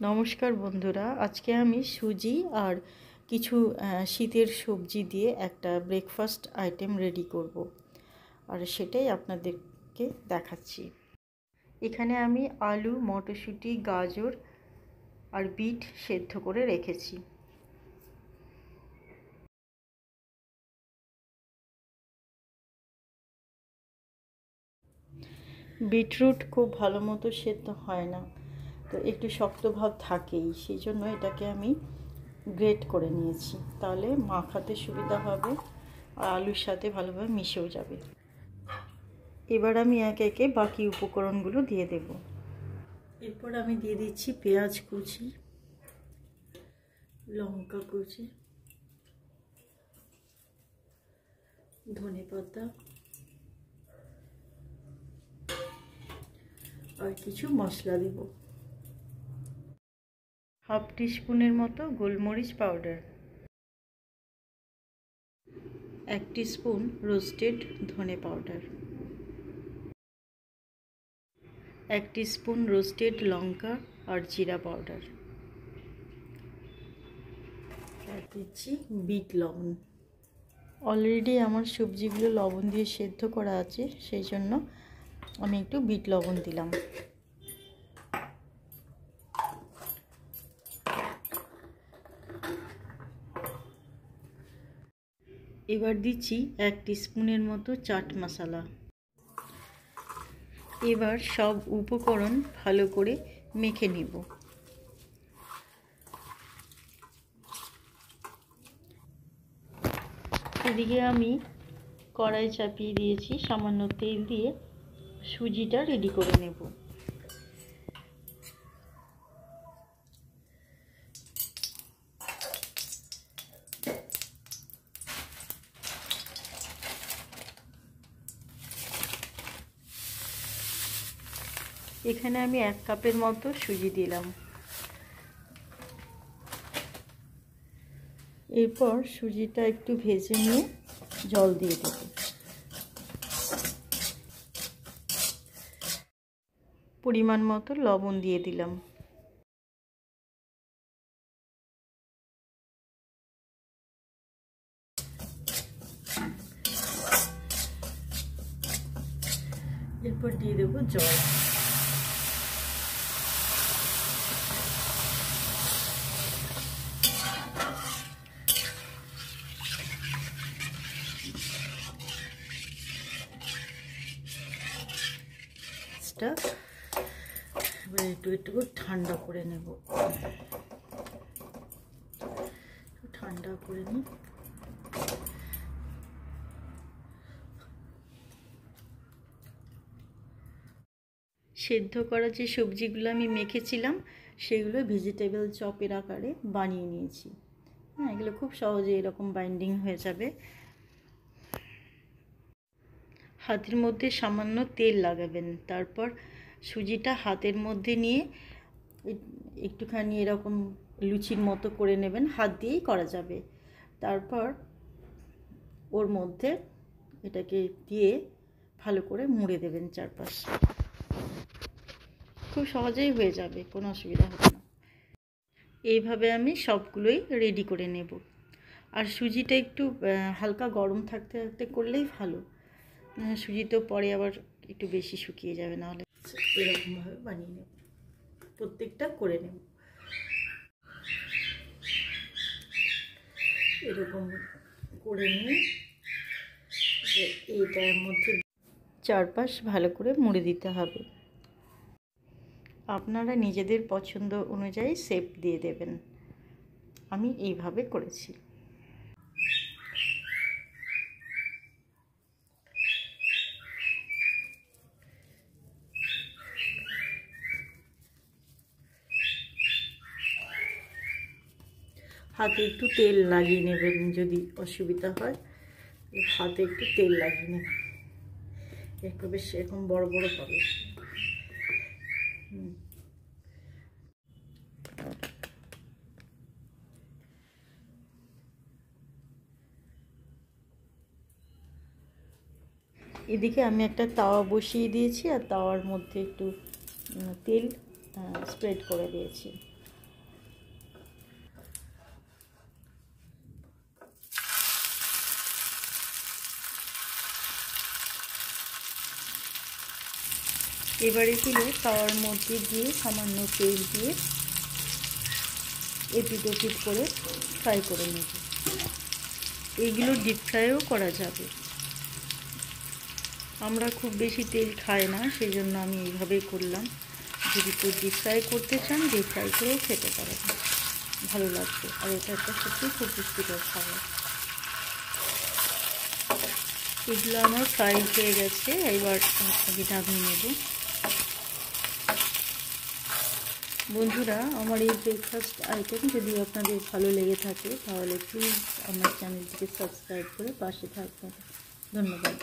নমস্কার বন্ধুরা, আজকে আমি সুজি আর কিছু শীতের সবজি দিয়ে একটা ব্রেকফাস্ট আইটেম রেডি করব, আর সেটাই আপনাদেরকে দেখাচ্ছি। এখানে আমি আলু, মটরশুঁটি, গাজর আর বিট সেদ্ধ করে রেখেছি। বিটরুট খুব ভালো মতো সেদ্ধ হয় না, তো একটু শক্ত ভাব থাকেই, সেই জন্য এটাকে আমি গ্রেট করে নিয়েছি, তাহলে মাখাতে সুবিধা হবে আর আলুর সাথে ভালোভাবে মিশেও যাবে। এবার আমি একে একে বাকি উপকরণগুলো দিয়ে দেব। এরপর আমি দিয়ে দিচ্ছি পেঁয়াজ কুচি, লঙ্কা কুচি, ধনেপাতা আর কিছু মশলা দেব। হাফ টিস্পুনের মতো গোলমরিচ পাউডার, 1 টিস্পুন রোস্টেড ধনে পাউডার, 1 টিস্পুন রোস্টেড লঙ্কা আর জিরা পাউডার, আর দিচ্ছি বিট লবণ। অলরেডি আমার সবজিগুলো লবণ দিয়ে সেদ্ধ করা আছে, সেই জন্য আমি একটু বিট লবণ দিলাম। এবার দিচ্ছি 1 টিস্পুনের মতো চাট মশলা। এবার সব উপকরণ ভালো করে মেখে নিব। এদিকে আমি কড়াই চাপিয়ে দিয়েছি, সামান্য তেল দিয়ে সুজিটা রেডি করে নেব। এখানে আমি 1 কাপের মতো সুজি দিলাম। এরপর সুজিটা একটু ভেজে নিয়ে জল দিয়ে দেব। পরিমাণ মতো লবণ দিয়ে দিলাম। এরপর দিয়ে দেব জল। এবার একটু ঠান্ডা করে নেব। ঠান্ডা করে নিই। সেদ্ধ করা যে সবজিগুলো আমি মেখেছিলাম সেগুলো ভেজিটেবল চপের আকারে বানিয়ে নিয়েছি। হ্যাঁ, এগুলো খুব সহজে এরকম বাইন্ডিং হয়ে যাবে। হাতের মধ্যে সামান্য তেল লাগাবেন, তারপর সুজিটা হাতের মধ্যে নিয়ে একটুখানি এরকম লুচির মতো করে নেবেন, হাত দিয়েই করা যাবে। তারপর ওর মধ্যে এটাকে দিয়ে ভালো করে মুড়ে দেবেন চারপাশ। খুব সহজেই হয়ে যাবে, কোনো অসুবিধা হবে না। এইভাবে আমি সবগুলোই রেডি করে নেব। আর সুজিটা একটু হালকা গরম থাকতে থাকতে করলেই ভালো, সুজি তো পরে আবার একটু বেশি শুকিয়ে যাবে, নাহলে। এরকমভাবে বানিয়ে নেব, প্রত্যেকটা করে নেব। এরকম করে নিয়ে এইটার মধ্যে চারপাশ ভালো করে মুড়ে দিতে হবে। আপনারা নিজেদের পছন্দ অনুযায়ী শেপ দিয়ে দেবেন। আমি এইভাবে করেছি। হাতে একটু তেল লাগিয়ে নেবেন, যদি অসুবিধা হয় হাতে একটু তেল লাগিয়ে নেবেন। একটু বেশ এরকম বড় বড় হবে। এদিকে আমি একটা তাওয়া বসিয়ে দিয়েছি, আর তাওয়ার মধ্যে একটু তেল স্প্রেড করে দিয়েছি। এবার এগুলো তাওয়ার মধ্যে দিয়ে সামান্য তেল দিয়ে এপিট ওপিট করে ফ্রাই করে নেব। এইগুলো ডিপ ফ্রাইও করা যাবে। আমরা খুব বেশি তেল খাই না, সেই জন্য আমি এইভাবেই করলাম। যদি কেউ ডিপ ফ্রাই করতে চান, ডিপ ফ্রাই করেও খেতে পারেন, ভালো লাগবে। আর এটা একটা সত্যি খুব পুষ্টিকর খাবার। এগুলো আমার ফ্রাই হয়ে গেছে, এবার আগে নামিয়ে নেব। বন্ধুরা, আমার এই ব্রেকফাস্ট আইটেম যদি আপনাদের ভালো লেগে থাকে তাহলে প্লিজ আমার চ্যানেলটিকে সাবস্ক্রাইব করে পাশে থাকবেন। ধন্যবাদ।